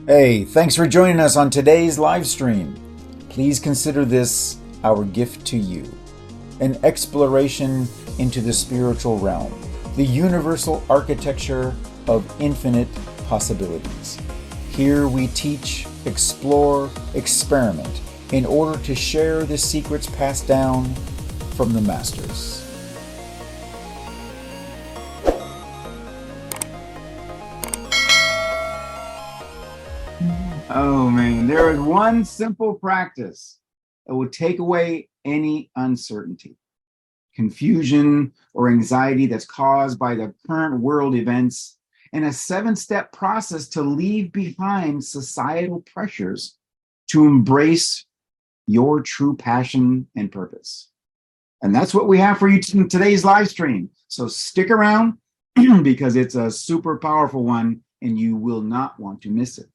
Hey, thanks for joining us on today's live stream. Please consider this our gift to you, an exploration into the spiritual realm, the universal architecture of infinite possibilities. Here we teach, explore, experiment in order to share the secrets passed down from the masters. Oh man, there is one simple practice that will take away any uncertainty, confusion, or anxiety that's caused by the current world events, and a 7-step process to leave behind societal pressures to embrace your true passion and purpose. And that's what we have for you in today's live stream. So stick around because it's a super powerful one and you will not want to miss it.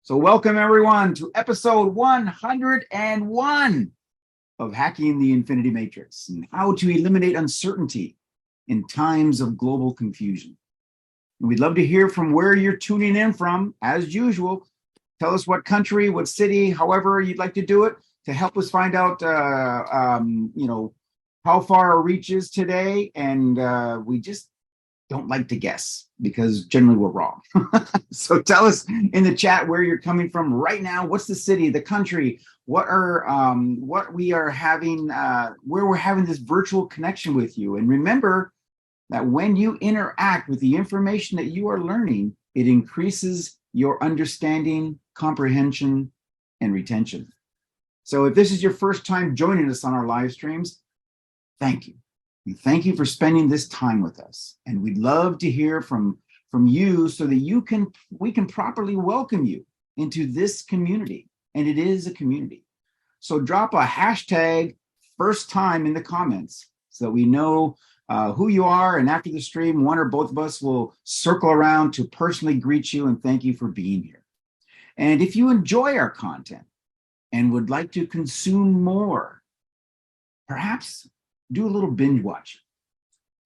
So welcome everyone to episode 101 of Hacking the Infinity Matrix and how to eliminate uncertainty in times of global confusion. And we'd love to hear from where you're tuning in from. As usual, tell us what country, what city, however you'd like to do it to help us find out, how far our reach is today. And we just don't like to guess because generally we're wrong. So tell us in the chat where you're coming from right now. What's the city, the country? What we are having, where we're having this virtual connection with you. And remember that when you interact with the information that you are learning, it increases your understanding, comprehension, and retention. So if this is your first time joining us on our live streams, thank you. And thank you for spending this time with us. And we'd love to hear from you so that we can properly welcome you into this community. And it is a community. So drop a hashtag first time in the comments so that we know who you are. And after the stream, one or both of us will circle around to personally greet you and thank you for being here. And if you enjoy our content and would like to consume more, perhaps do a little binge watch.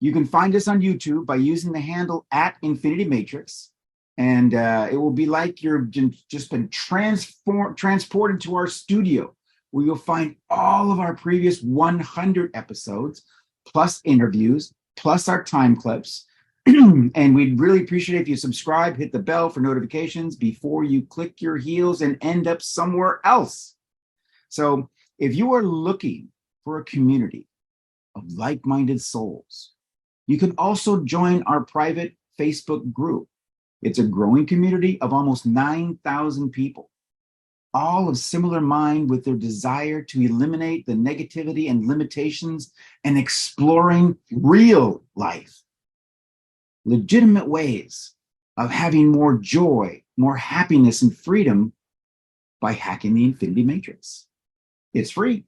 You can find us on YouTube by using the handle @InfinityMatrix, and it will be like you're just been transported to our studio, where you'll find all of our previous 100 episodes, plus interviews, plus our time clips. And we'd really appreciate if you subscribe, hit the bell for notifications before you click your heels and end up somewhere else. So if you are looking for a community of like-minded souls, you can also join our private Facebook group. It's a growing community of almost 9,000 people, all of similar mind with their desire to eliminate the negativity and limitations and exploring real life, legitimate ways of having more joy, more happiness, and freedom by hacking the Infinity Matrix. It's free.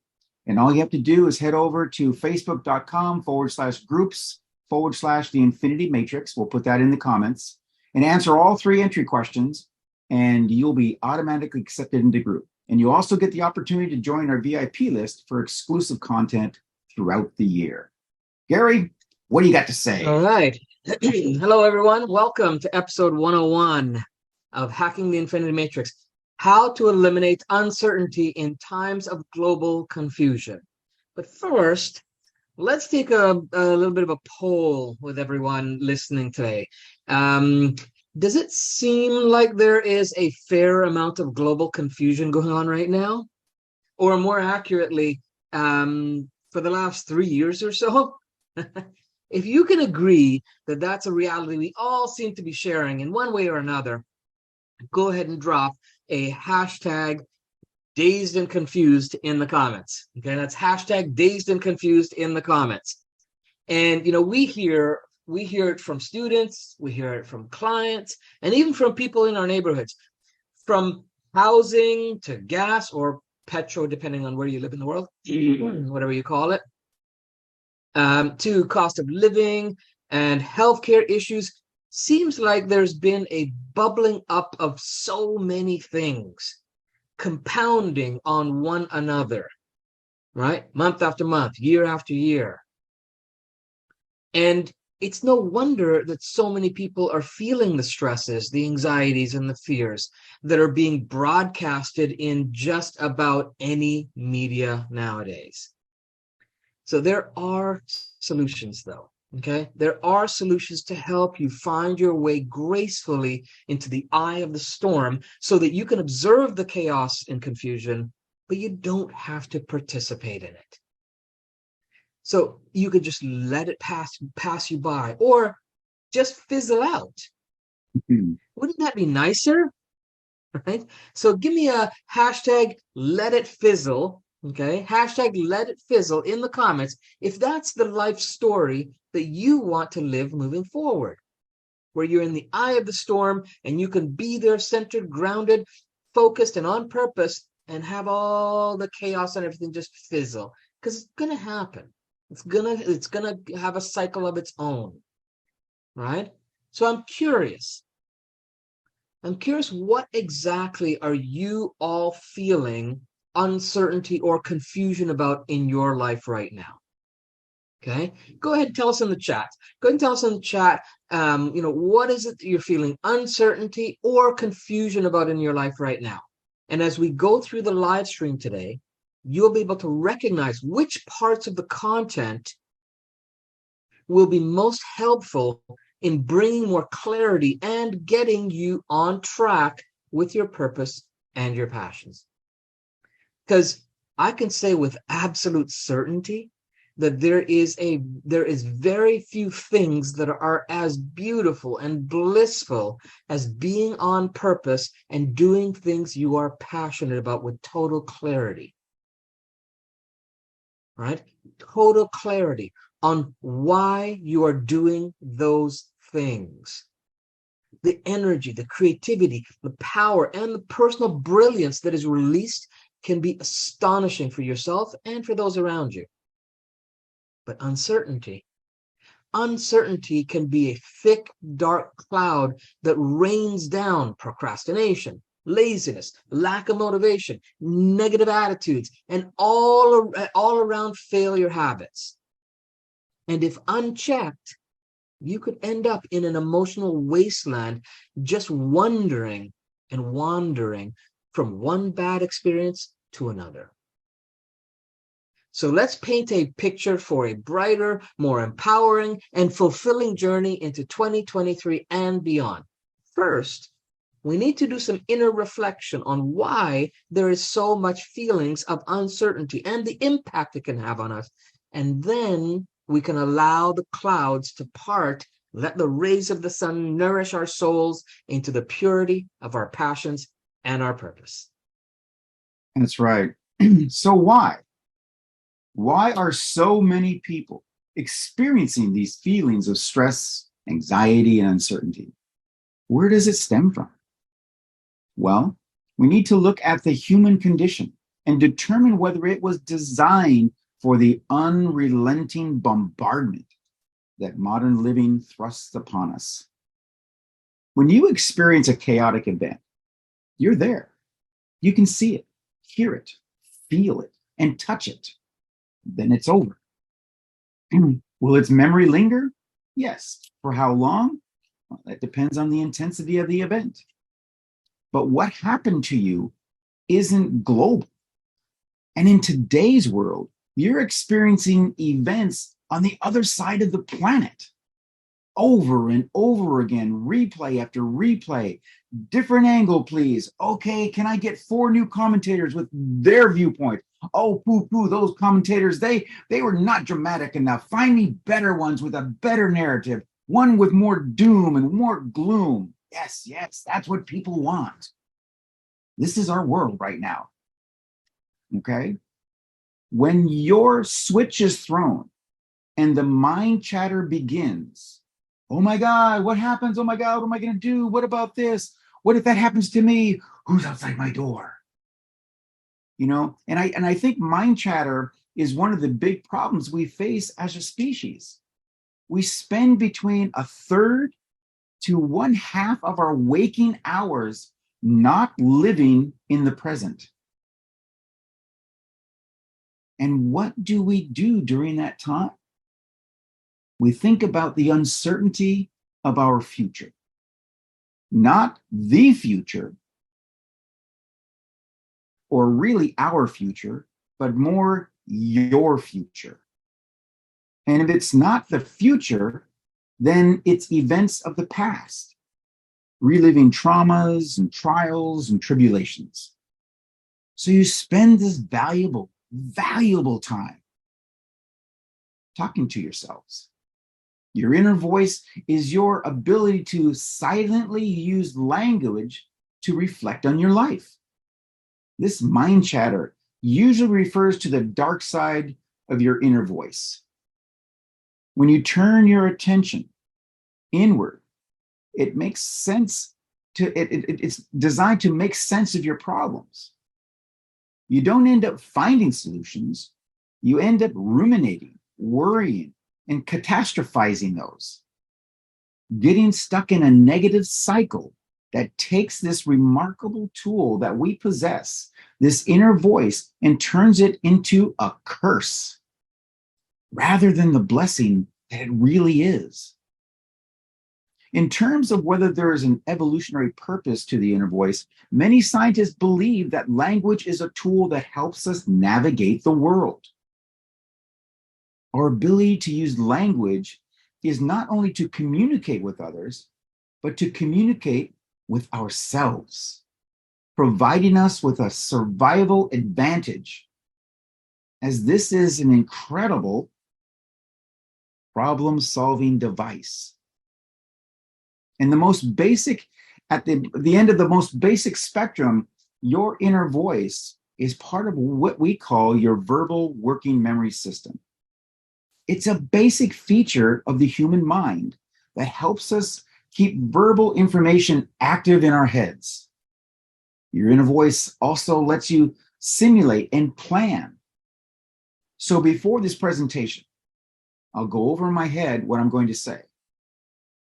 And all you have to do is head over to facebook.com/groups/the Infinity Matrix. We'll put that in the comments and answer all 3 entry questions, and you'll be automatically accepted into group. And you also get the opportunity to join our VIP list for exclusive content throughout the year. Gary, what do you got to say? All right. Hello, everyone. Welcome to episode 101 of Hacking the Infinity Matrix. How to eliminate uncertainty in times of global confusion. But first, let's take a little bit of a poll with everyone listening today. Does it seem like there is a fair amount of global confusion going on right now? Or more accurately, for the last 3 years or so? If you can agree that that's a reality we all seem to be sharing in one way or another, go ahead and drop a hashtag dazed and confused in the comments. Okay, that's hashtag dazed and confused in the comments. And we hear it from students, we hear it from clients, and even from people in our neighborhoods, from housing to gas or petrol, depending on where you live in the world, whatever you call it, to cost of living and healthcare issues. Seems like there's been a bubbling up of so many things, compounding on one another, right? Month after month, year after year. And it's no wonder that so many people are feeling the stresses, the anxieties, and the fears that are being broadcasted in just about any media nowadays. So there are solutions, though. Okay, there are solutions to help you find your way gracefully into the eye of the storm so that you can observe the chaos and confusion, but you don't have to participate in it. So you could just let it pass you by, or just fizzle out. Mhm. Wouldn't that be nicer? Right? So give me a hashtag let it fizzle. Okay, hashtag let it fizzle in the comments if that's the life story that you want to live moving forward, where you're in the eye of the storm and you can be there centered, grounded, focused, and on purpose, and have all the chaos and everything just fizzle, because it's gonna happen. It's gonna have a cycle of its own, right? So I'm curious, what exactly are you all feeling uncertainty or confusion about in your life right now? Okay, go ahead and tell us in the chat. Go ahead and tell us in the chat, what is it that you're feeling uncertainty or confusion about in your life right now? And as we go through the live stream today, you'll be able to recognize which parts of the content will be most helpful in bringing more clarity and getting you on track with your purpose and your passions. Because I can say with absolute certainty that there is very few things that are as beautiful and blissful as being on purpose and doing things you are passionate about with total clarity. Right? Total clarity on why you are doing those things. The energy, the creativity, the power, and the personal brilliance that is released can be astonishing for yourself and for those around you. But uncertainty can be a thick, dark cloud that rains down procrastination, laziness, lack of motivation, negative attitudes, and all around failure habits. And if unchecked, you could end up in an emotional wasteland, just wondering and wandering from one bad experience to another. So let's paint a picture for a brighter, more empowering, and fulfilling journey into 2023 and beyond. First, we need to do some inner reflection on why there is so much feelings of uncertainty and the impact it can have on us. And then we can allow the clouds to part, let the rays of the sun nourish our souls into the purity of our passions and our purpose. That's right. So why? Why are so many people experiencing these feelings of stress, anxiety, and uncertainty? Where does it stem from? Well, we need to look at the human condition and determine whether it was designed for the unrelenting bombardment that modern living thrusts upon us. When you experience a chaotic event, you're there. You can see it, hear it, feel it, and touch it. Then it's over. Will its memory linger? Yes. For how long? Well, that depends on the intensity of the event. But what happened to you isn't global. And in today's world, you're experiencing events on the other side of the planet. Over and over again, replay after replay, different angle, please. Okay, can I get 4 new commentators with their viewpoint? Oh, poo-poo, those commentators, they were not dramatic enough. Find me better ones with a better narrative, one with more doom and more gloom. Yes, that's what people want. This is our world right now. Okay? When your switch is thrown and the mind chatter begins, oh my God, what happens? Oh my God, what am I going to do? What about this? What if that happens to me? Who's outside my door? You know, and I think mind chatter is one of the big problems we face as a species. We spend between 1/3 to 1/2 of our waking hours not living in the present. And what do we do during that time? We think about the uncertainty of our future, not the future, or really our future, but more your future. And if it's not the future, then it's events of the past, reliving traumas and trials and tribulations. So you spend this valuable time talking to yourselves. Your inner voice is your ability to silently use language to reflect on your life. This mind chatter usually refers to the dark side of your inner voice. When you turn your attention inward, it makes sense it's designed to make sense of your problems. You don't end up finding solutions. You end up ruminating, worrying, and catastrophizing those, getting stuck in a negative cycle that takes this remarkable tool that we possess, this inner voice, and turns it into a curse rather than the blessing that it really is. In terms of whether there is an evolutionary purpose to the inner voice, many scientists believe that language is a tool that helps us navigate the world. Our ability to use language is not only to communicate with others, but to communicate with ourselves, providing us with a survival advantage, as this is an incredible problem-solving device. And the most basic, at the end of the most basic spectrum, your inner voice is part of what we call your verbal working memory system. It's a basic feature of the human mind that helps us keep verbal information active in our heads. Your inner voice also lets you simulate and plan. So before this presentation, I'll go over in my head what I'm going to say.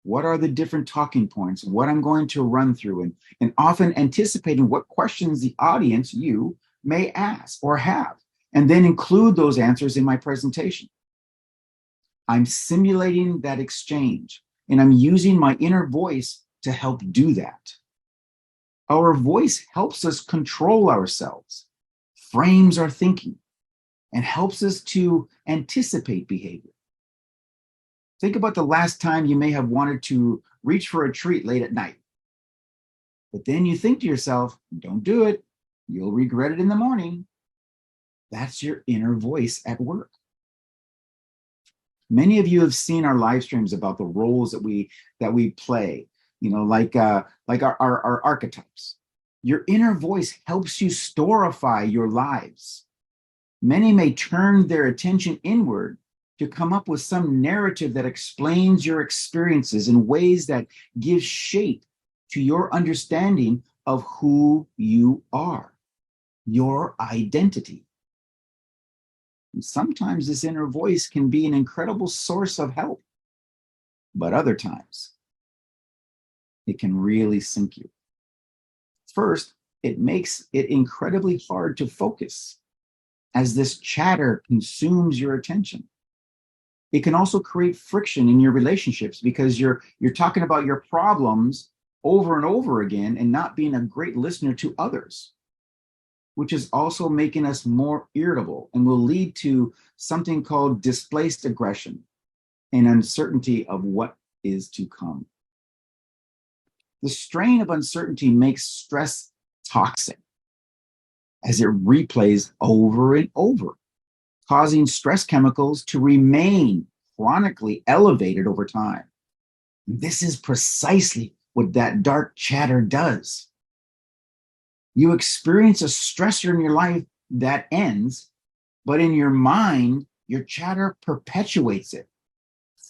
What are the different talking points, what I'm going to run through, and often anticipating what questions the audience, you, may ask or have, and then include those answers in my presentation. I'm simulating that exchange, and I'm using my inner voice to help do that. Our voice helps us control ourselves, frames our thinking, and helps us to anticipate behavior. Think about the last time you may have wanted to reach for a treat late at night. But then you think to yourself, don't do it. You'll regret it in the morning. That's your inner voice at work. Many of you have seen our live streams about the roles that we play, like our archetypes. Your inner voice helps you storify your lives. Many may turn their attention inward to come up with some narrative that explains your experiences in ways that give shape to your understanding of who you are, your identity. And sometimes this inner voice can be an incredible source of help, but other times it can really sink you. First, it makes it incredibly hard to focus as this chatter consumes your attention. It can also create friction in your relationships because you're talking about your problems over and over again and not being a great listener to others, which is also making us more irritable and will lead to something called displaced aggression and uncertainty of what is to come. The strain of uncertainty makes stress toxic as it replays over and over, causing stress chemicals to remain chronically elevated over time. This is precisely what that dark chatter does. You experience a stressor in your life that ends, but in your mind, your chatter perpetuates it,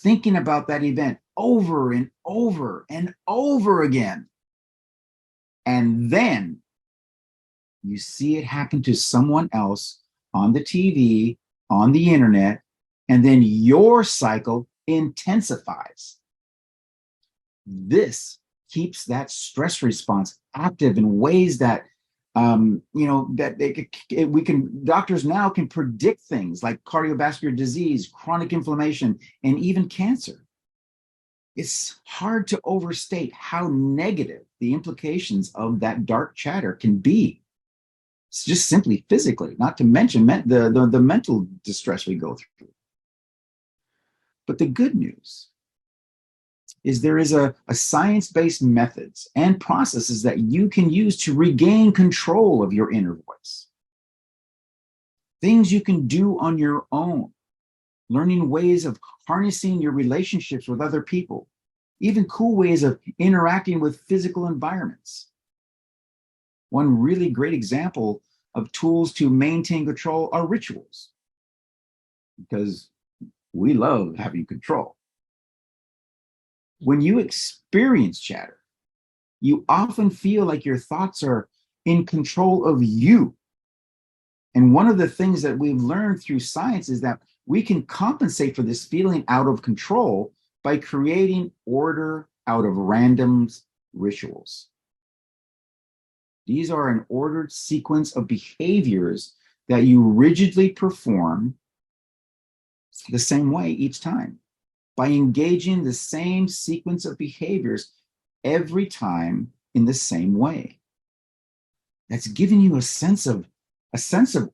thinking about that event over and over and over again. And then you see it happen to someone else on the TV, on the internet, and then your cycle intensifies. This keeps that stress response active in ways that That doctors now can predict things like cardiovascular disease, chronic inflammation, and even cancer. It's hard to overstate how negative the implications of that dark chatter can be. It's just simply physically, not to mention the mental distress we go through. But the good news is there is a science-based methods and processes that you can use to regain control of your inner voice. Things you can do on your own, learning ways of harnessing your relationships with other people, even cool ways of interacting with physical environments. One really great example of tools to maintain control are rituals, because we love having control. When you experience chatter, you often feel like your thoughts are in control of you. And one of the things that we've learned through science is that we can compensate for this feeling out of control by creating order out of random rituals. These are an ordered sequence of behaviors that you rigidly perform the same way each time, by engaging the same sequence of behaviors every time in the same way. That's giving you a sense of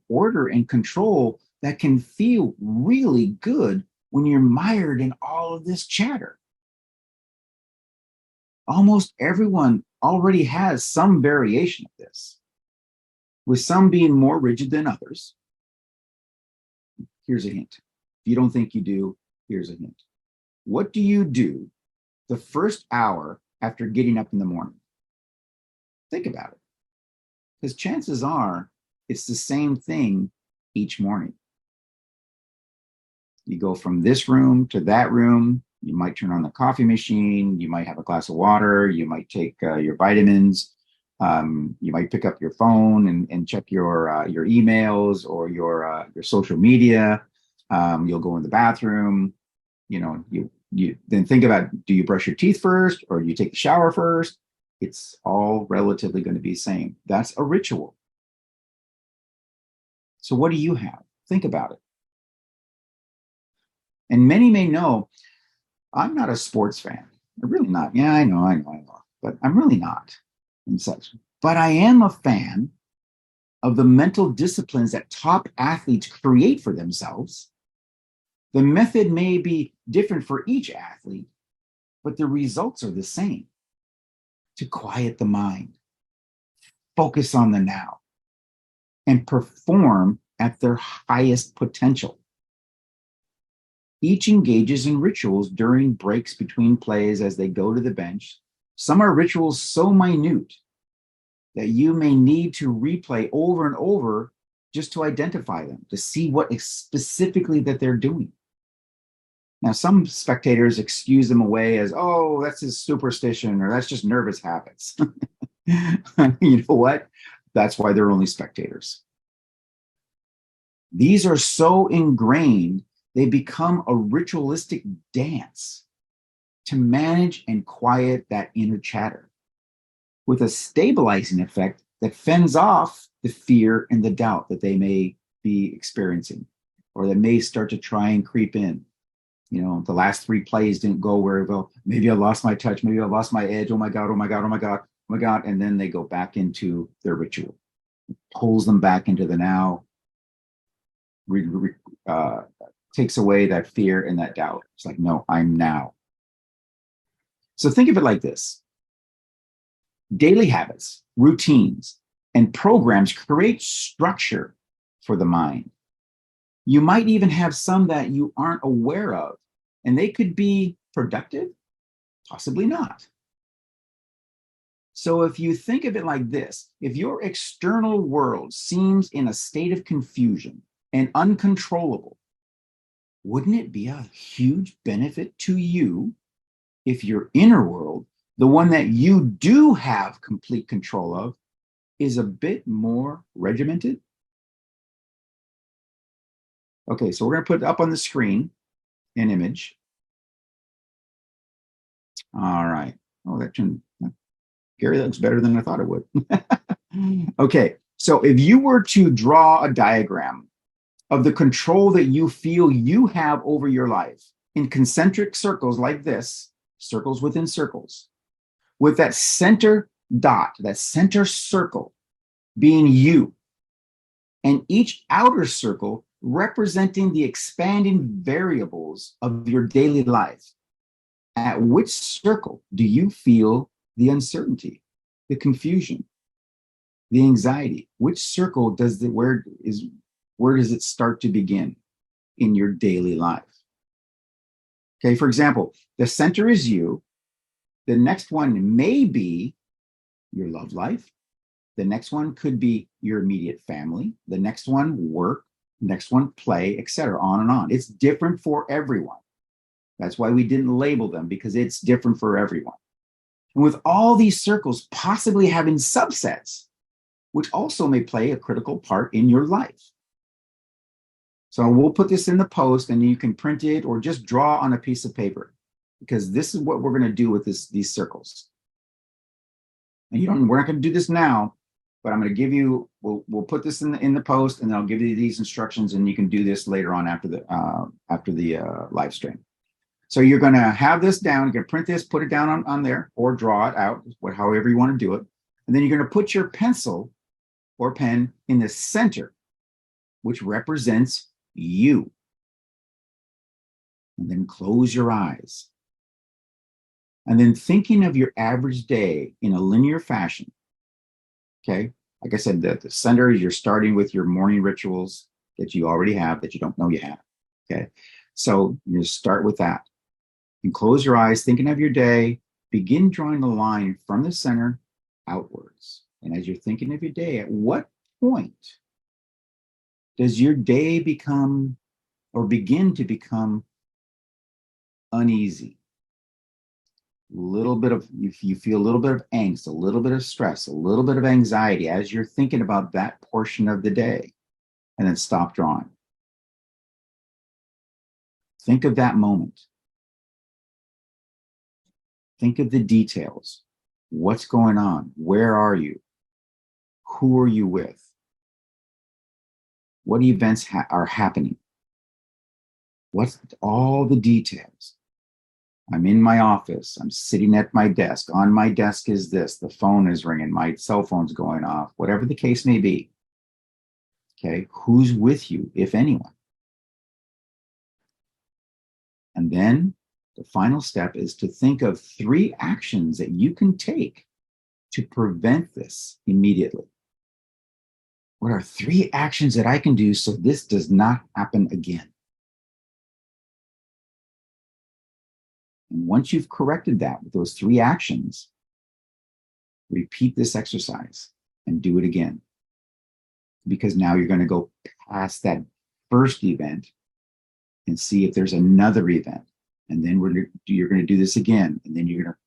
order and control that can feel really good when you're mired in all of this chatter. Almost everyone already has some variation of this, with some being more rigid than others. Here's a hint. If you don't think you do, here's a hint. What do you do the first hour after getting up in the morning? Think about it. Because chances are it's the same thing each morning. You go from this room to that room. You might turn on the coffee machine. You might have a glass of water. You might take your vitamins. You might pick up your phone and check your emails or your social media. You'll go in the bathroom. You then think about, do you brush your teeth first or do you take the shower first? It's all relatively going to be the same. That's a ritual. So what do you have? Think about it. And many may know, I'm not a sports fan. I'm really not. Yeah, I know. But I'm really not and such. But I am a fan of the mental disciplines that top athletes create for themselves. The method may be different for each athlete, but the results are the same. To quiet the mind, focus on the now, and perform at their highest potential. Each engages in rituals during breaks between plays as they go to the bench. Some are rituals so minute that you may need to replay over and over just to identify them, to see what specifically that they're doing. Now, some spectators excuse them away as, oh, that's his superstition, or that's just nervous habits. You know what? That's why they're only spectators. These are so ingrained, they become a ritualistic dance to manage and quiet that inner chatter, with a stabilizing effect that fends off the fear and the doubt that they may be experiencing, or that may start to try and creep in. The last 3 plays didn't go very well. Maybe I lost my touch. Maybe I lost my edge. Oh my God. And then they go back into their ritual. It pulls them back into the now, takes away that fear and that doubt. It's like, no, I'm now. So think of it like this. Daily habits, routines, and programs create structure for the mind. You might even have some that you aren't aware of, and they could be productive, possibly not. So if you think of it like this, if your external world seems in a state of confusion and uncontrollable, wouldn't it be a huge benefit to you if your inner world, the one that you do have complete control of, is a bit more regimented? Okay, so we're going to put up on the screen an image. All right. Oh, Gary, that looks better than I thought it would. Okay, so if you were to draw a diagram of the control that you feel you have over your life in concentric circles like this, circles within circles, with that center dot, that center circle being you, and each outer circle representing the expanding variables of your daily life, at which circle do you feel the uncertainty, the confusion, the anxiety? Which circle does where does it start to begin in your daily life? Okay, for example, the center is you. The next one may be your love life. The next one could be your immediate family. The next one, work. Next one, play, etc. On and on. It's different for everyone. That's why we didn't label them, because it's different for everyone. And with all these circles possibly having subsets, which also may play a critical part in your life. So we'll put this in the post, and you can print it or just draw on a piece of paper, because this is what we're going to do with these circles. And we're not going to do this now, but I'm going to give you, we'll put this in the post, and then I'll give you these instructions, and you can do this later on after the live stream. So you're going to have this down. You can print this, put it down on there, or draw it out, however you want to do it. And then you're going to put your pencil or pen in the center, which represents you. And then close your eyes. And then thinking of your average day in a linear fashion. Okay. Like I said, the center is you're starting with your morning rituals that you already have, that you don't know you have. Okay. So you start with that. And close your eyes, thinking of your day, begin drawing a line from the center outwards. And as you're thinking of your day, at what point does your day become or begin to become uneasy? You feel a little bit of angst, a little bit of stress, a little bit of anxiety as you're thinking about that portion of the day, and then stop drawing. Think of that moment. Think of the details. What's going on? Where are you? Who are you with? What events are happening? What's all the details? I'm in my office. I'm sitting at my desk. On my desk is this. The phone is ringing. My cell phone's going off. Whatever the case may be. Okay, who's with you, if anyone? And then the final step is to think of 3 actions that you can take to prevent this immediately. What are 3 actions that I can do so this does not happen again? And once you've corrected that with those 3 actions, repeat this exercise and do it again. Because now you're going to go past that first event and see if there's another event. And then you're going to do this again. And then you're going to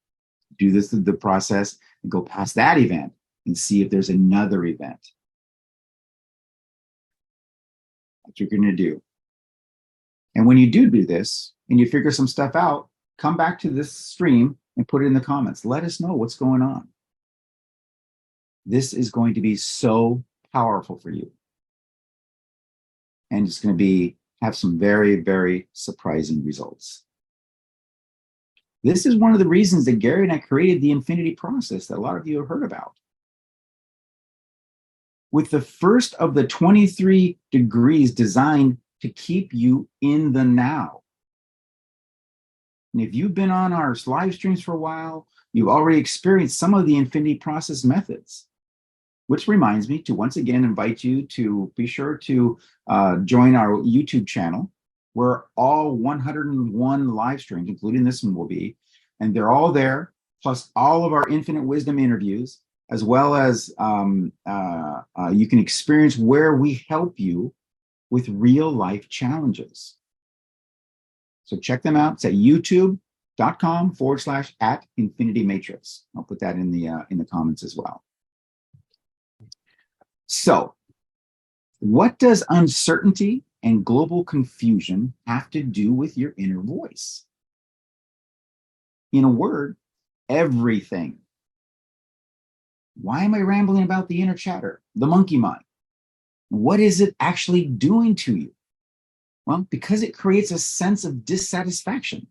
do the process and go past that event and see if there's another event. That's what you're going to do. And when you do this and you figure some stuff out, come back to this stream and put it in the comments. Let us know what's going on. This is going to be so powerful for you. And it's going to have some very, very surprising results. This is one of the reasons that Gary and I created the infinity process that a lot of you have heard about. With the first of the 23 degrees designed to keep you in the now. And if you've been on our live streams for a while, you've already experienced some of the infinity process methods. Which reminds me to once again invite you to be sure to join our YouTube channel, where all 101 live streams, including this one, will be. And they're all there, plus all of our infinite wisdom interviews, as well as you can experience where we help you with real life challenges. So check them out. It's at youtube.com/@infinitymatrix. I'll put that in the comments as well. So, what does uncertainty and global confusion have to do with your inner voice? In a word, everything. Why am I rambling about the inner chatter, the monkey mind? What is it actually doing to you? Well, because it creates a sense of dissatisfaction.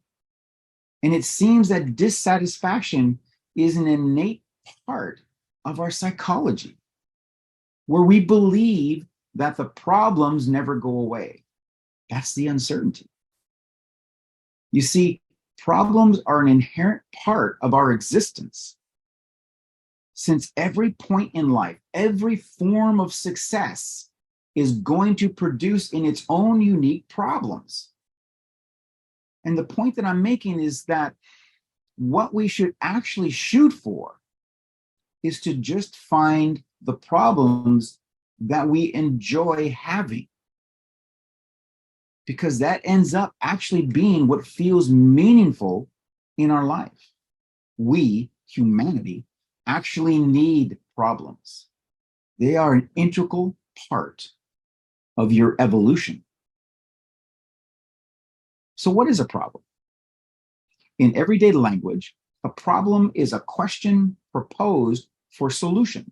And it seems that dissatisfaction is an innate part of our psychology, where we believe that the problems never go away. That's the uncertainty. You see, problems are an inherent part of our existence. Since every point in life, every form of success is going to produce in its own unique problems. And the point that I'm making is that what we should actually shoot for is to just find the problems that we enjoy having, because that ends up actually being what feels meaningful in our life. We, humanity, actually need problems. They are an integral part of your evolution. So what is a problem? In everyday language, a problem is a question proposed for solution,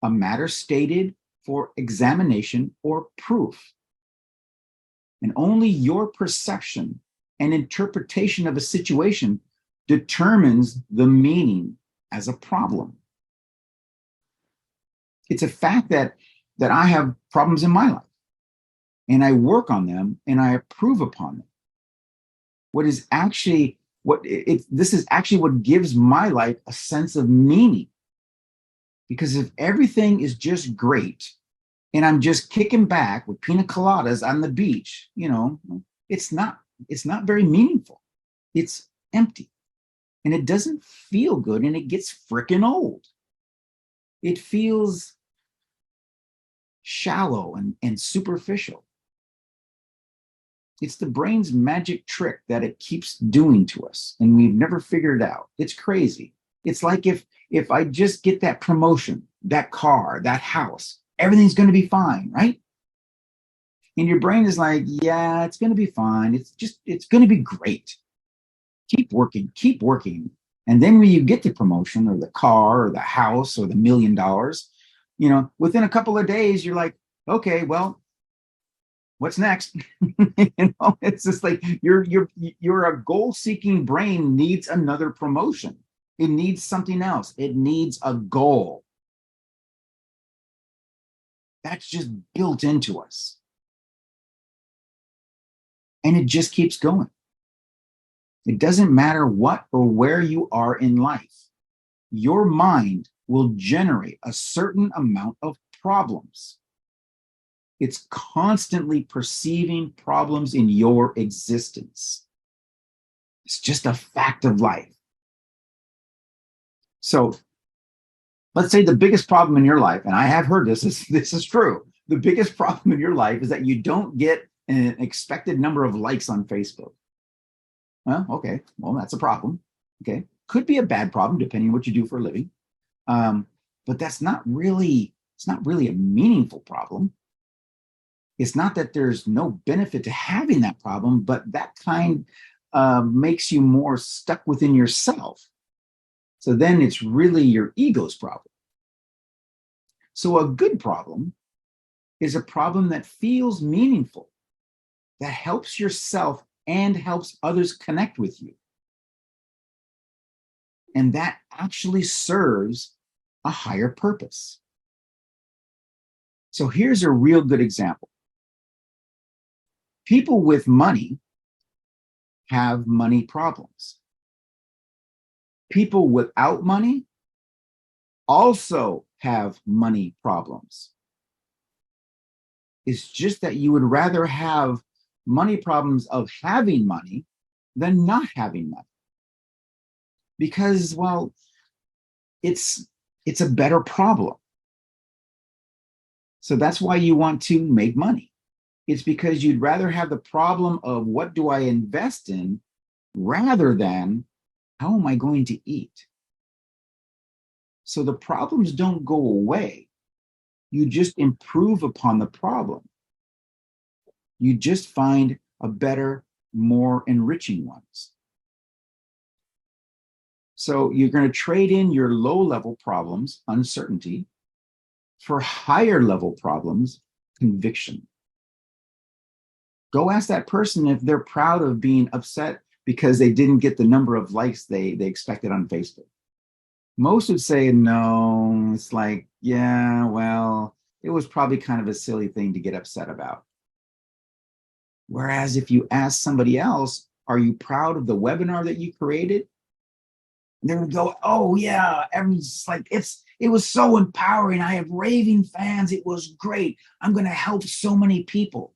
a matter stated for examination or proof. And only your perception and interpretation of a situation determines the meaning as a problem. It's a fact that I have problems in my life, and I work on them and I improve upon them. This is actually what gives my life a sense of meaning. Because if everything is just great and I'm just kicking back with pina coladas on the beach, it's not very meaningful. It's empty. And it doesn't feel good, and it gets freaking old. It feels shallow and superficial. It's the brain's magic trick that it keeps doing to us, and we've never figured it out. It's crazy. It's like if I just get that promotion, that car, that house, everything's going to be fine, right? And your brain is like, yeah, it's going to be fine. It's going to be great. Keep working. And then when you get the promotion or the car or the house or the $1 million, within a couple of days, you're like, okay, well, what's next? It's just like you're a goal-seeking brain needs another promotion. It needs something else. It needs a goal. That's just built into us. And it just keeps going. It doesn't matter what or where you are in life. Your mind will generate a certain amount of problems. It's constantly perceiving problems in your existence. It's just a fact of life. So let's say the biggest problem in your life, and I have heard this is true. The biggest problem in your life is that you don't get an expected number of likes on Facebook. Well, okay. Well, that's a problem. Okay. Could be a bad problem depending on what you do for a living. But it's not really a meaningful problem. It's not that there's no benefit to having that problem, but that kind makes you more stuck within yourself. So then it's really your ego's problem. So a good problem is a problem that feels meaningful, that helps yourself and helps others connect with you. And that actually serves a higher purpose. So here's a real good example. People with money have money problems. People without money also have money problems. It's just that you would rather have money problems of having money than not having money. Because, well, it's a better problem. So that's why you want to make money. It's because you'd rather have the problem of what do I invest in rather than how am I going to eat? So the problems don't go away. You just improve upon the problem. You just find a better, more enriching ones. So you're going to trade in your low-level problems, uncertainty, for higher-level problems, conviction. Go ask that person if they're proud of being upset because they didn't get the number of likes they expected on Facebook. Most would say no. It's like, yeah, well, it was probably kind of a silly thing to get upset about. Whereas if you ask somebody else, are you proud of the webinar that you created? And they're going to go, oh yeah, everyone's like, it was so empowering. I have raving fans. It was great. I'm going to help so many people.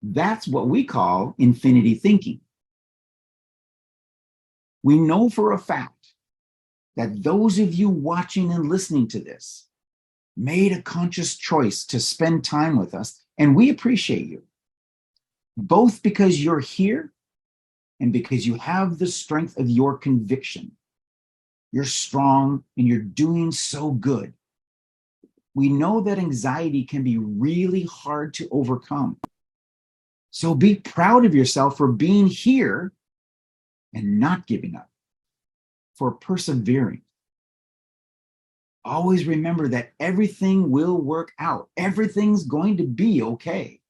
That's what we call infinity thinking. We know for a fact that those of you watching and listening to this made a conscious choice to spend time with us, and we appreciate you, both because you're here and because you have the strength of your conviction. You're strong and you're doing so good. We know that anxiety can be really hard to overcome. So be proud of yourself for being here and not giving up, for persevering. Always remember that everything will work out. Everything's going to be okay.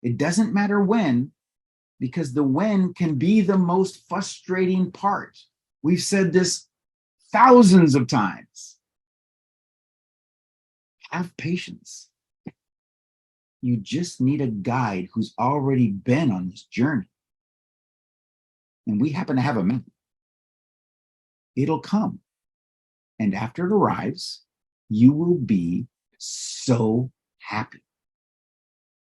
It doesn't matter when, because the when can be the most frustrating part. We've said this thousands of times. Have patience. You just need a guide who's already been on this journey. And we happen to have a map. It'll come. And after it arrives, you will be so happy.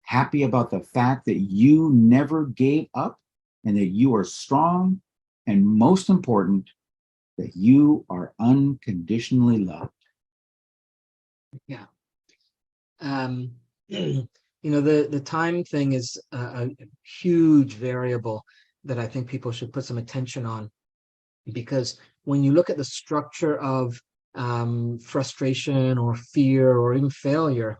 Happy about the fact that you never gave up and that you are strong, and most important, that you are unconditionally loved. Yeah. The time thing is a huge variable that I think people should put some attention on, because when you look at the structure of frustration or fear or even failure,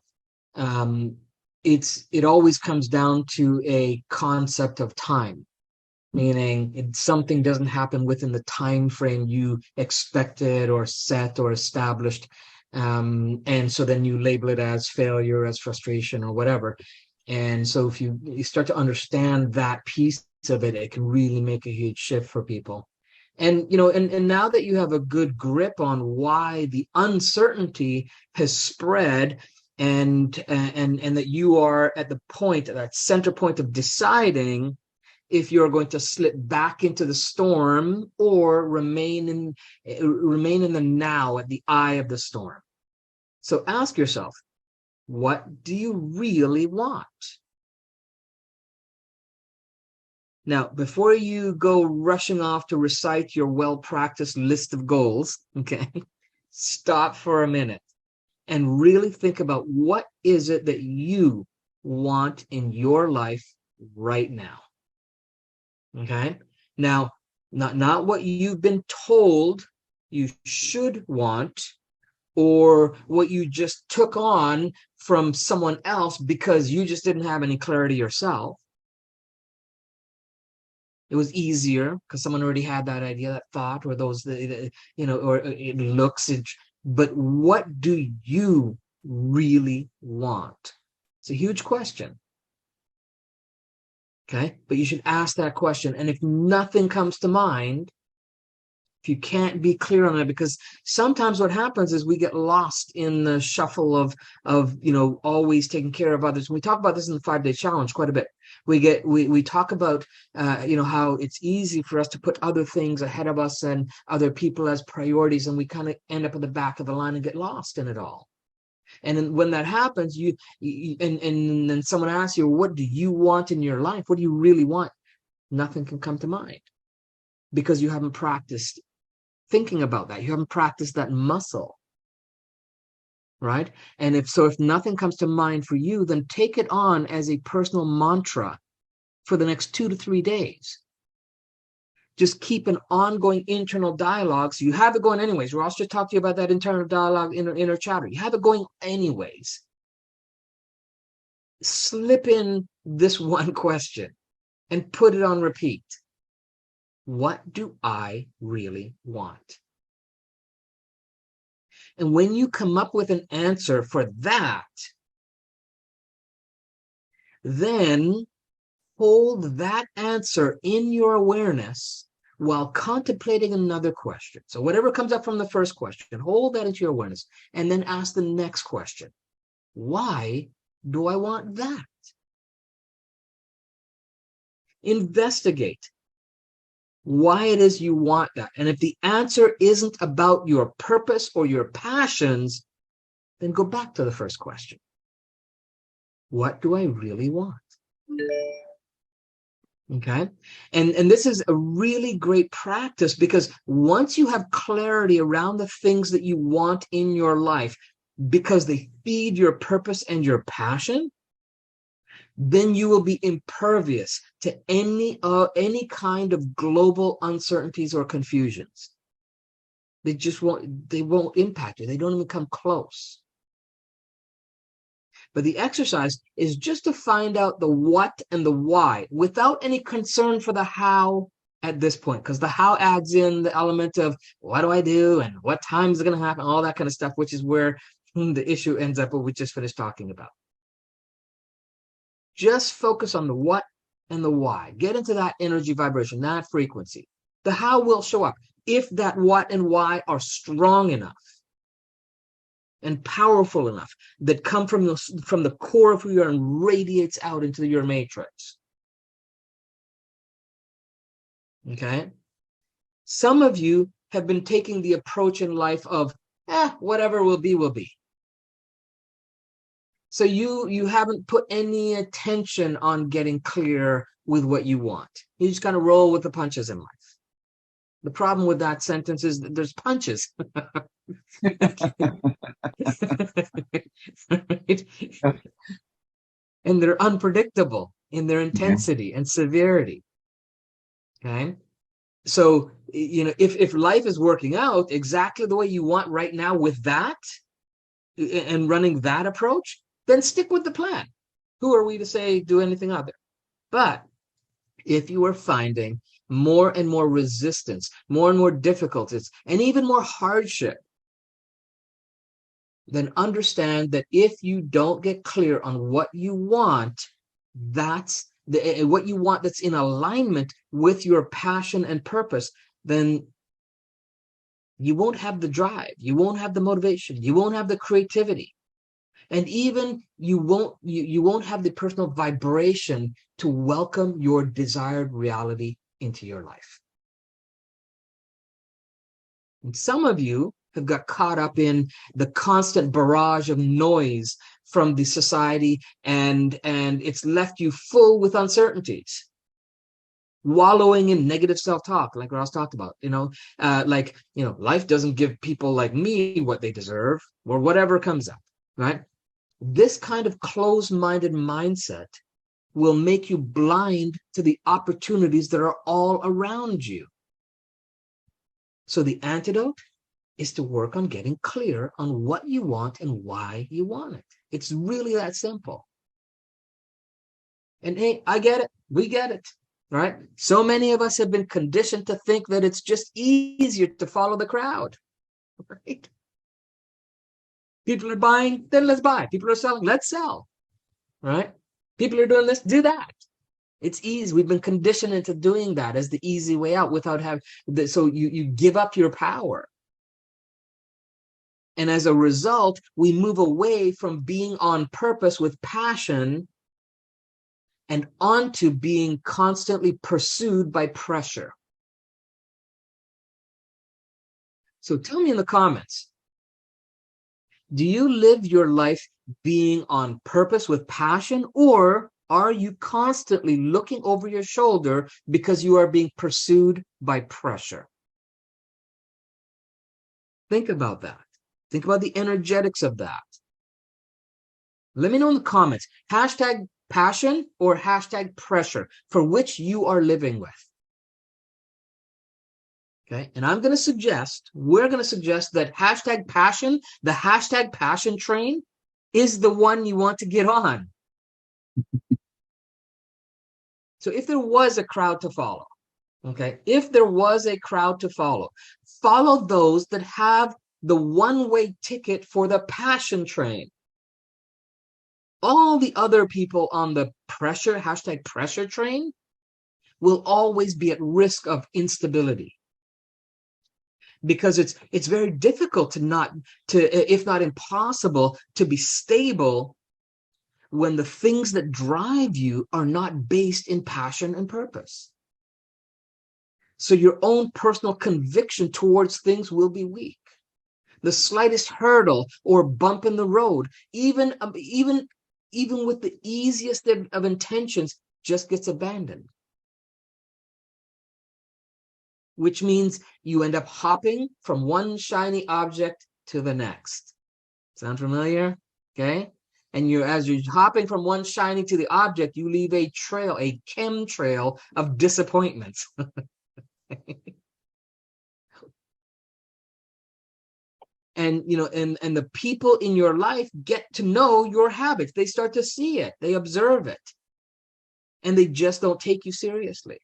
it always comes down to a concept of time, meaning something doesn't happen within the time frame you expected or set or established, and so then you label it as failure, as frustration, or whatever. And so if you start to understand that piece of it, it can really make a huge shift for people. And and now that you have a good grip on why the uncertainty has spread, and that you are at the point, at that center point of deciding if you're going to slip back into the storm or remain in the now, at the eye of the storm. So ask yourself, what do you really want? Now, before you go rushing off to recite your well-practiced list of goals, okay, stop for a minute and really think about, what is it that you want in your life right now? Okay. Now, not what you've been told you should want, or what you just took on from someone else because you just didn't have any clarity yourself. It was easier because someone already had that idea, that thought, or those, or it looks. But what do you really want? It's a huge question. Okay, but you should ask that question. And if nothing comes to mind, if you can't be clear on it, because sometimes what happens is we get lost in the shuffle of always taking care of others. We talk about this in the 5-day challenge quite a bit. We talk about how it's easy for us to put other things ahead of us and other people as priorities, and we kind of end up at the back of the line and get lost in it all. And then when that happens, and then someone asks you, what do you want in your life? What do you really want? Nothing can come to mind, because you haven't practiced thinking about that. You haven't practiced that muscle, right? And if nothing comes to mind for you, then take it on as a personal mantra for the next 2 to 3 days. Just keep an ongoing internal dialogue. So you have it going anyways. Ross just talked to you about that internal dialogue, inner chatter. You have it going anyways. Slip in this one question and put it on repeat. What do I really want? And when you come up with an answer for that, then hold that answer in your awareness while contemplating another question. So whatever comes up from the first question, hold that into your awareness and then ask the next question. Why do I want that? Investigate why it is you want that. And if the answer isn't about your purpose or your passions, then go back to the first question. What do I really want? Okay. And this is a really great practice, because once you have clarity around the things that you want in your life, because they feed your purpose and your passion, then you will be impervious to any kind of global uncertainties or confusions. They won't impact you. They don't even come close. But the exercise is just to find out the what and the why without any concern for the how at this point, because the how adds in the element of what do I do and what time is it going to happen, all that kind of stuff, which is where the issue ends up, what we just finished talking about. Just focus on the what and the why. Get into that energy vibration, that frequency. The how will show up if that what and why are strong enough and powerful enough, that come from the core of who you are and radiates out into your matrix. Okay? Some of you have been taking the approach in life of, whatever will be, will be. So you haven't put any attention on getting clear with what you want. You just kind of roll with the punches in life. The problem with that sentence is that there's punches. Right? And they're unpredictable in their intensity and severity. Okay? So, if life is working out exactly the way you want right now with that and running that approach, then stick with the plan. Who are we to say do anything other? But if you are finding more and more resistance, more and more difficulties, and even more hardship, then understand that if you don't get clear on what you want, that's what you want that's in alignment with your passion and purpose, then you won't have the drive, you won't have the motivation, you won't have the creativity, and even you won't have the personal vibration to welcome your desired reality into your life. And some of you have got caught up in the constant barrage of noise from the society, and it's left you full with uncertainties, wallowing in negative self-talk, like Ross talked about. Life doesn't give people like me what they deserve, or whatever comes up, right? This kind of closed-minded mindset will make you blind to the opportunities that are all around you. So the antidote is to work on getting clear on what you want and why you want it. It's really that simple. And hey, I get it. We get it, right? So many of us have been conditioned to think that it's just easier to follow the crowd, right? People are buying, then let's buy. People are selling, let's sell, right? People are doing this, do that. It's easy. We've been conditioned into doing that as the easy way out without having, so you give up your power. And as a result, we move away from being on purpose with passion and onto being constantly pursued by pressure. So tell me in the comments, do you live your life being on purpose with passion, or are you constantly looking over your shoulder because you are being pursued by pressure? Think about that. Think about the energetics of that. Let me know in the comments, hashtag passion or hashtag pressure, for which you are living with. Okay, and we're going to suggest that hashtag passion, the hashtag passion train, is the one you want to get on. So if there was a crowd to follow, Okay, if there was a crowd to follow, follow those that have the one-way ticket for the passion train. All the other people on the #pressure train will always be at risk of instability, because it's very difficult if not impossible, to be stable when the things that drive you are not based in passion and purpose. So your own personal conviction towards things will be weak. The slightest hurdle or bump in the road, even with the easiest of intentions, just gets abandoned. Which means you end up hopping from one shiny object to the next. Sound familiar? Okay. And as you're hopping from one shiny to the object, you leave a trail, a chemtrail of disappointments. And and the people in your life get to know your habits. They start to see it, they observe it, and they just don't take you seriously.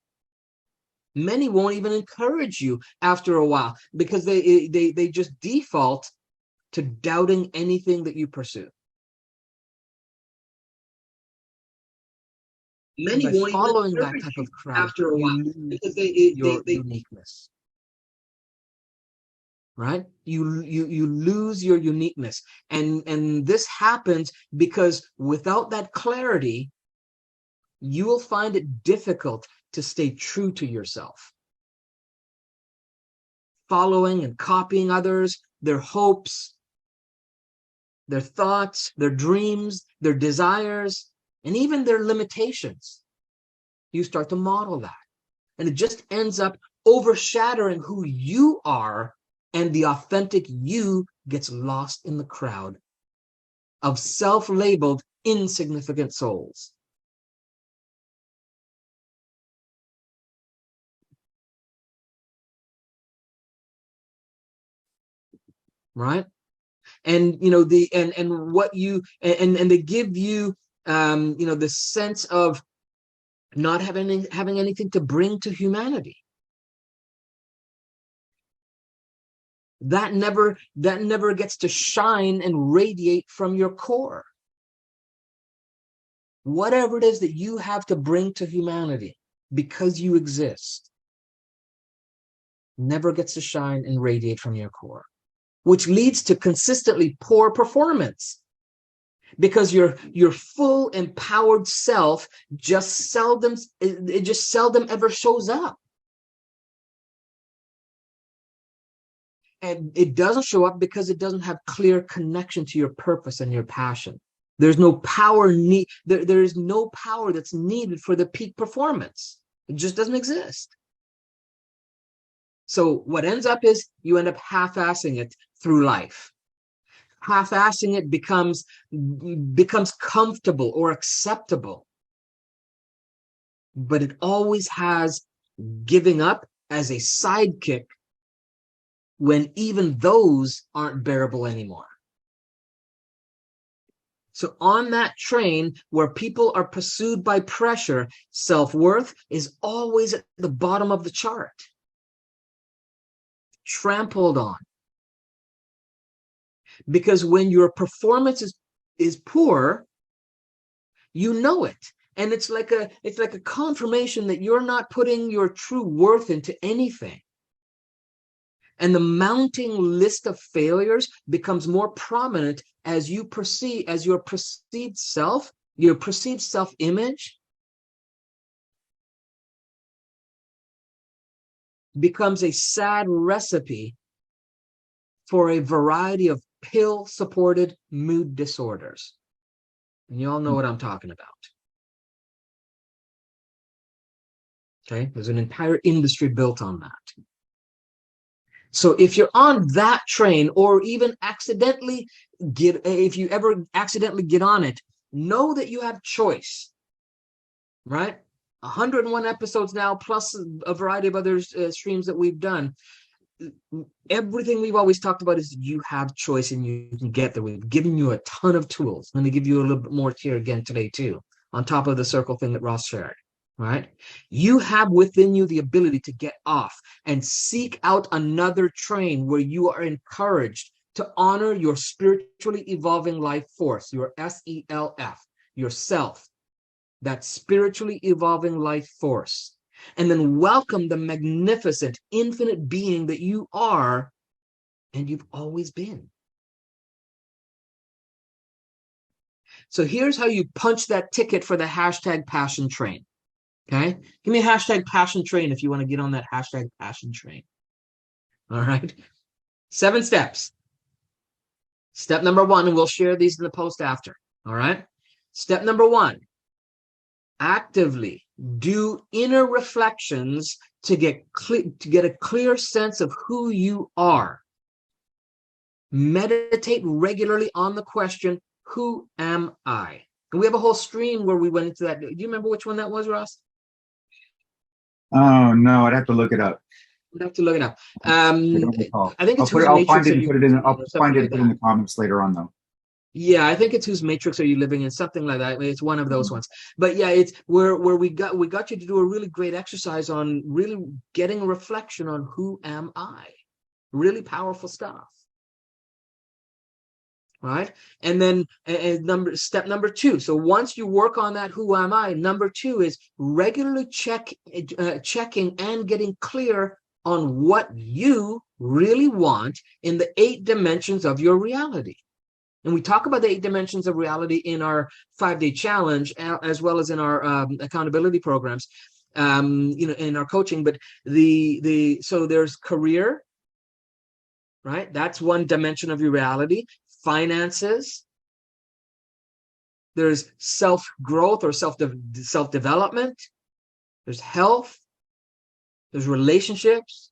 Many won't even encourage you after a while, because they just default to doubting anything that you pursue. Many won't following that type of crowd after a while, because your uniqueness. Right? You lose your uniqueness. And this happens because without that clarity, you will find it difficult to stay true to yourself. Following and copying others, their hopes, their thoughts, their dreams, their desires, and even their limitations. You start to model that. And it just ends up overshadowing who you are, and the authentic you gets lost in the crowd of self-labeled insignificant souls. Right? And what you and they give you this sense of not having anything to bring to humanity. That never gets to shine and radiate from your core. Whatever it is that you have to bring to humanity because you exist never gets to shine and radiate from your core, which leads to consistently poor performance, because your full empowered self just seldom ever shows up. And it doesn't show up because it doesn't have clear connection to your purpose and your passion. There's no power there is no power that's needed for the peak performance. It just doesn't exist. So what ends up is you end up half-assing it through life. Half-assing it becomes comfortable or acceptable. But it always has giving up as a sidekick when even those aren't bearable anymore. So on that train where people are pursued by pressure, self-worth is always at the bottom of the chart, trampled on. Because when your performance is poor, you know it. And it's like a confirmation that you're not putting your true worth into anything. And the mounting list of failures becomes more prominent as your perceived self-image becomes a sad recipe for a variety of pill-supported mood disorders. And you all know what I'm talking about. Okay, there's an entire industry built on that. So if you're on that train, or even if you ever accidentally get on it, know that you have choice, right? 101 episodes now, plus a variety of other streams that we've done. Everything we've always talked about is you have choice and you can get there. We've given you a ton of tools. I'm going to give you a little bit more here again today too, on top of the circle thing that Ross shared. right? You have within you the ability to get off and seek out another train where you are encouraged to honor your spiritually evolving life force, your SELF, yourself, that spiritually evolving life force, and then welcome the magnificent, infinite being that you are and you've always been. So here's how you punch that ticket for the hashtag passion train. Okay, give me a hashtag passion train if you want to get on that hashtag passion train. All right, 7 steps. Step number 1, and we'll share these in the post after. All right, step number 1, actively do inner reflections to get a clear sense of who you are. Meditate regularly on the question, who am I? And we have a whole stream where we went into that. Do you remember which one that was, Ross? Oh no, I'd have to look it up. We'd have to look it up. I don't recall. I think it's whose I'll find matrix it are and you, put it in. I'll something find it like and put it in that. the comments later on, though. Yeah, I think it's whose matrix are you living in, something like that. It's one of those ones. But yeah, it's where we got you to do a really great exercise on really getting a reflection on who am I. Really powerful stuff. Right? And then step number 2. So once you work on that, who am I? Number 2 is regularly checking and getting clear on what you really want in the 8 dimensions of your reality. And we talk about the 8 dimensions of reality in our 5-day challenge, as well as in our accountability programs, in our coaching. But so there's career, right? That's one dimension of your reality. Finances. There's self-growth or self-development. There's health. There's relationships.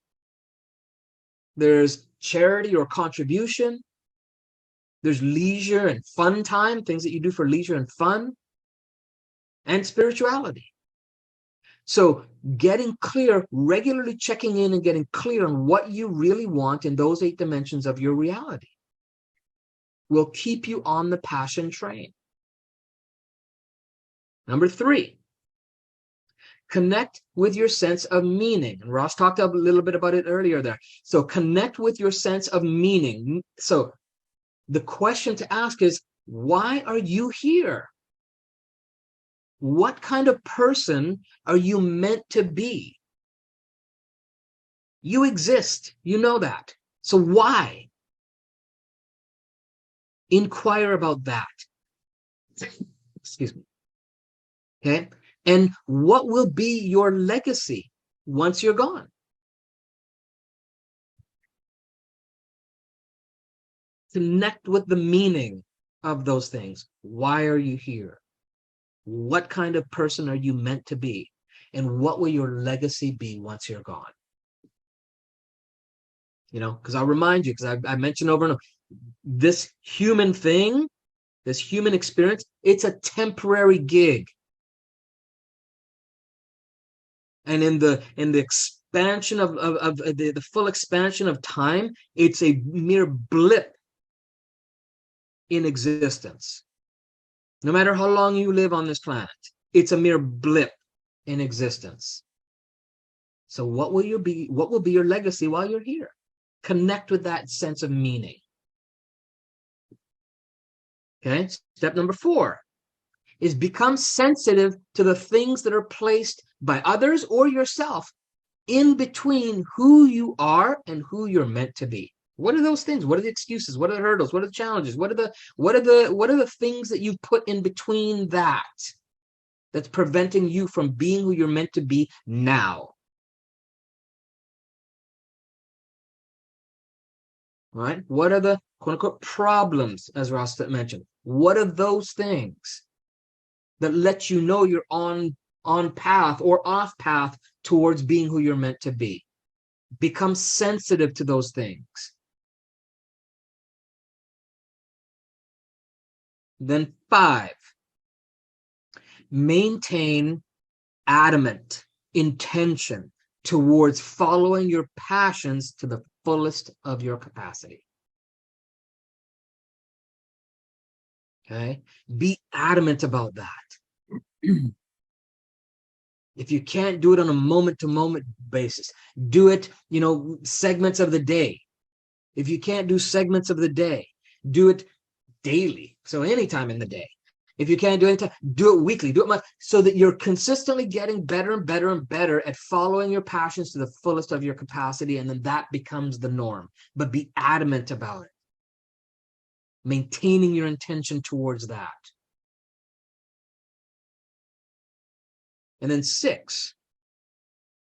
There's charity or contribution. There's leisure and fun time, things that you do for leisure and fun, and spirituality. So getting clear, regularly checking in and getting clear on what you really want in those 8 dimensions of your reality will keep you on the passion train. Number 3, connect with your sense of meaning. And Ross talked a little bit about it earlier there. So connect with your sense of meaning. So the question to ask is, why are you here? What kind of person are you meant to be? You exist. You know that. So why? Inquire about that. Excuse me. Okay. And what will be your legacy once you're gone? Connect with the meaning of those things. Why are you here? What kind of person are you meant to be? And what will your legacy be once you're gone? Because I'll remind you, because I mentioned over and over, this human thing, this human experience, it's a temporary gig. And in the expansion of the full expansion of time, it's a mere blip in existence. No matter how long you live on this planet, it's a mere blip in existence. So what will be your legacy while you're here? Connect with that sense of meaning. Okay, step number 4 is become sensitive to the things that are placed by others or yourself in between who you are and who you're meant to be. What are those things? What are the excuses? What are the hurdles? What are the challenges? What are the things that you put in between that's preventing you from being who you're meant to be now? Right? What are the quote unquote problems, as Ross mentioned? What are those things that let you know you're on path or off path towards being who you're meant to be? Become sensitive to those things. Then 5, maintain adamant intention towards following your passions to the fullest of your capacity. Okay? Be adamant about that. If you can't do it on a moment-to-moment basis, do it, segments of the day. If you can't do segments of the day, do it daily. So anytime in the day. If you can't do it anytime, do it weekly, do it monthly, so that you're consistently getting better and better and better at following your passions to the fullest of your capacity, and then that becomes the norm. But be adamant about it, maintaining your intention towards that. And then 6,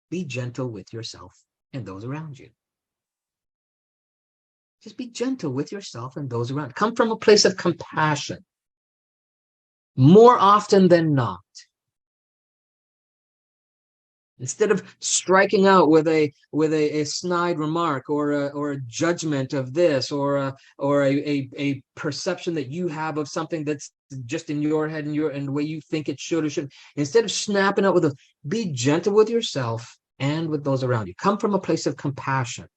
be gentle with yourself and those around you. Just be gentle with yourself and those around. Come from a place of compassion. More often than not. Instead of striking out with a snide remark or a judgment of this or a perception that you have of something that's just in your head and the way you think it should or shouldn't, instead of snapping out with be gentle with yourself and with those around you. Come from a place of compassion.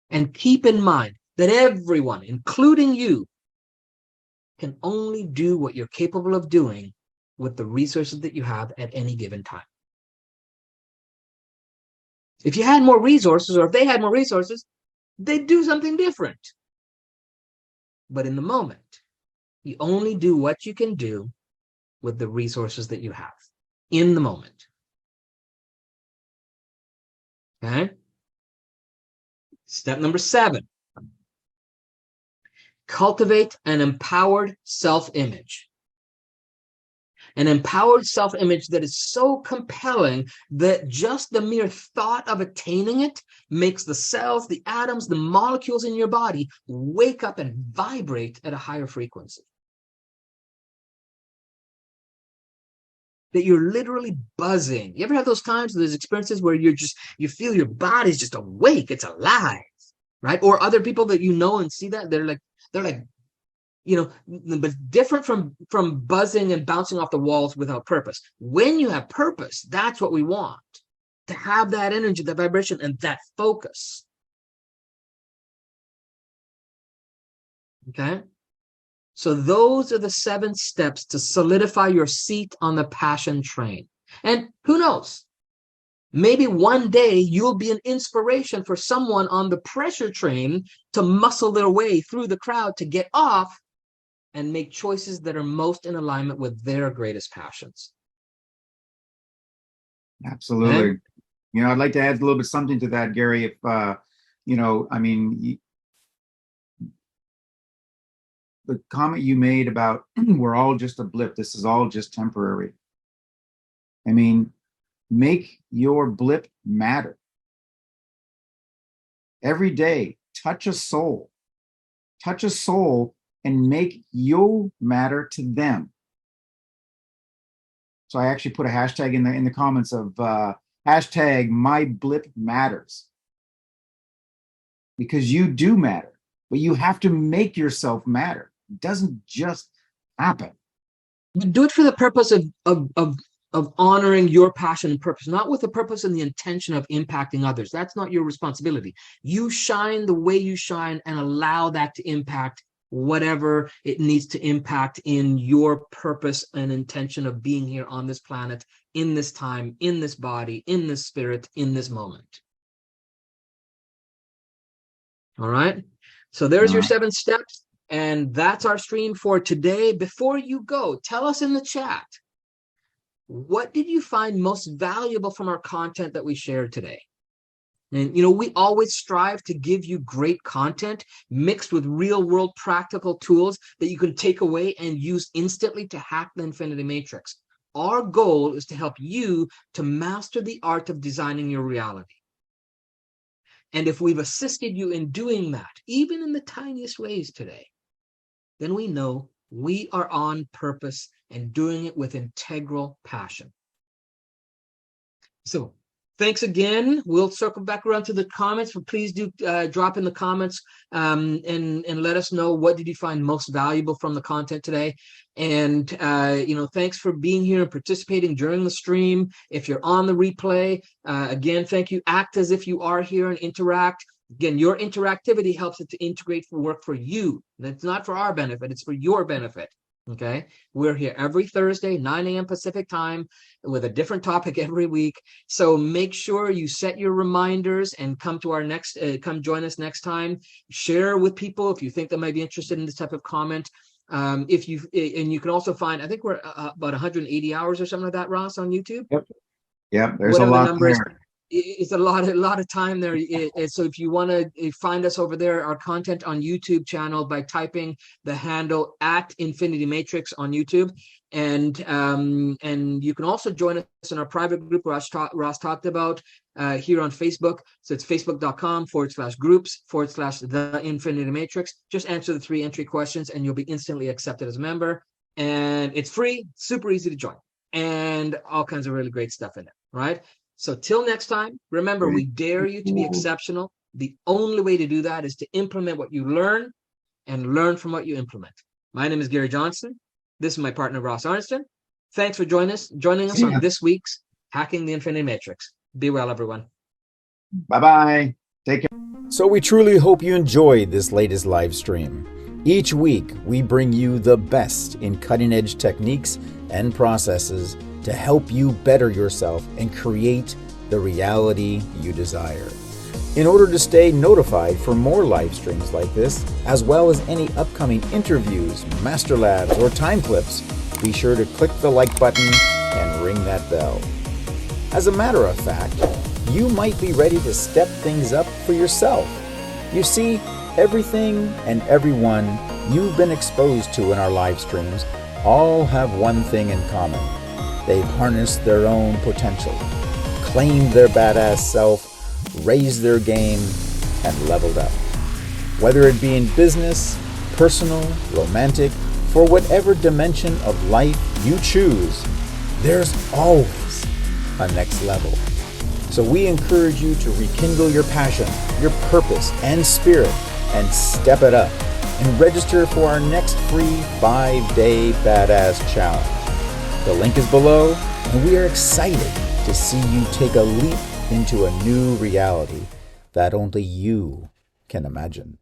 And keep in mind that everyone, including you, can only do what you're capable of doing with the resources that you have at any given time. If you had more resources, or if they had more resources, they'd do something different. But in the moment, you only do what you can do with the resources that you have in the moment. Okay? Step number 7. Cultivate an empowered self-image. An empowered self-image that is so compelling that just the mere thought of attaining it makes the cells, the atoms, the molecules in your body wake up and vibrate at a higher frequency. That you're literally buzzing. You ever have those times, those experiences where you feel your body's just awake, it's alive, right? Or other people that you know and see that, they're like, but different from buzzing and bouncing off the walls without purpose. When you have purpose, that's what we want. To have that energy, that vibration, and that focus. Okay? So those are the 7 steps to solidify your seat on the passion train. And who knows? Maybe one day you'll be an inspiration for someone on the pressure train to muscle their way through the crowd to get off and make choices that are most in alignment with their greatest passions. Absolutely. And, I'd like to add a little bit something to that, Gary. If, the comment you made about we're all just a blip, this is all just temporary. Make your blip matter. Every day, touch a soul and make you matter to them. So I actually put a hashtag in the comments of hashtag my blip matters, because you do matter, but you have to make yourself matter. It doesn't just happen. But do it for the purpose of honoring your passion and purpose, not with the purpose and the intention of impacting others. That's not your responsibility. You shine the way you shine and allow that to impact whatever it needs to impact in your purpose and intention of being here on this planet, in this time, in this body, in this spirit, in this moment. All right? So there's your 7 steps, and that's our stream for today. Before you go, tell us in the chat, what did you find most valuable from our content that we shared today? And, we always strive to give you great content mixed with real world practical tools that you can take away and use instantly to hack the infinity matrix. Our goal is to help you to master the art of designing your reality. And if we've assisted you in doing that, even in the tiniest ways today, then we know we are on purpose and doing it with integral passion. So thanks again. We'll circle back around to the comments, but please do drop in the comments and let us know, what did you find most valuable from the content today? And, thanks for being here and participating during the stream. If you're on the replay, again, thank you. Act as if you are here and interact. Again, your interactivity helps it to integrate for work for you. That's not for our benefit, it's for your benefit. Okay, we're here every Thursday, 9 a.m. Pacific time, with a different topic every week. So make sure you set your reminders and come to our next, come join us next time. Share with people if you think they might be interested in this type of comment. If you, and you can also find, I think we're about 180 hours or something like that, Ross, on YouTube. Yep. There's Whatever a lot the number is. there. It's a lot of time there. So if you want to find us over there, our content on YouTube channel, by typing the handle @Infinity Matrix on YouTube, and you can also join us in our private group Ross talked about here on Facebook. So it's facebook.com/groups/the Infinity Matrix. Just answer the 3 entry questions and you'll be instantly accepted as a member. And it's free, super easy to join, and all kinds of really great stuff in there, right? So till next time, remember, we dare you to be exceptional. The only way to do that is to implement what you learn and learn from what you implement. My name is Gary Johnson. This is my partner, Ross Arnston. Thanks for joining us on this week's Hacking the Infinity Matrix. Be well, everyone. Bye-bye. Take care. So we truly hope you enjoyed this latest live stream. Each week, we bring you the best in cutting-edge techniques and processes to help you better yourself and create the reality you desire. In order to stay notified for more live streams like this, as well as any upcoming interviews, master labs, or time clips, be sure to click the like button and ring that bell. As a matter of fact, you might be ready to step things up for yourself. You see, everything and everyone you've been exposed to in our live streams all have one thing in common. They've harnessed their own potential, claimed their badass self, raised their game, and leveled up. Whether it be in business, personal, romantic, for whatever dimension of life you choose, there's always a next level. So we encourage you to rekindle your passion, your purpose, and spirit, and step it up, and register for our next free 5-day badass challenge. The link is below, and we are excited to see you take a leap into a new reality that only you can imagine.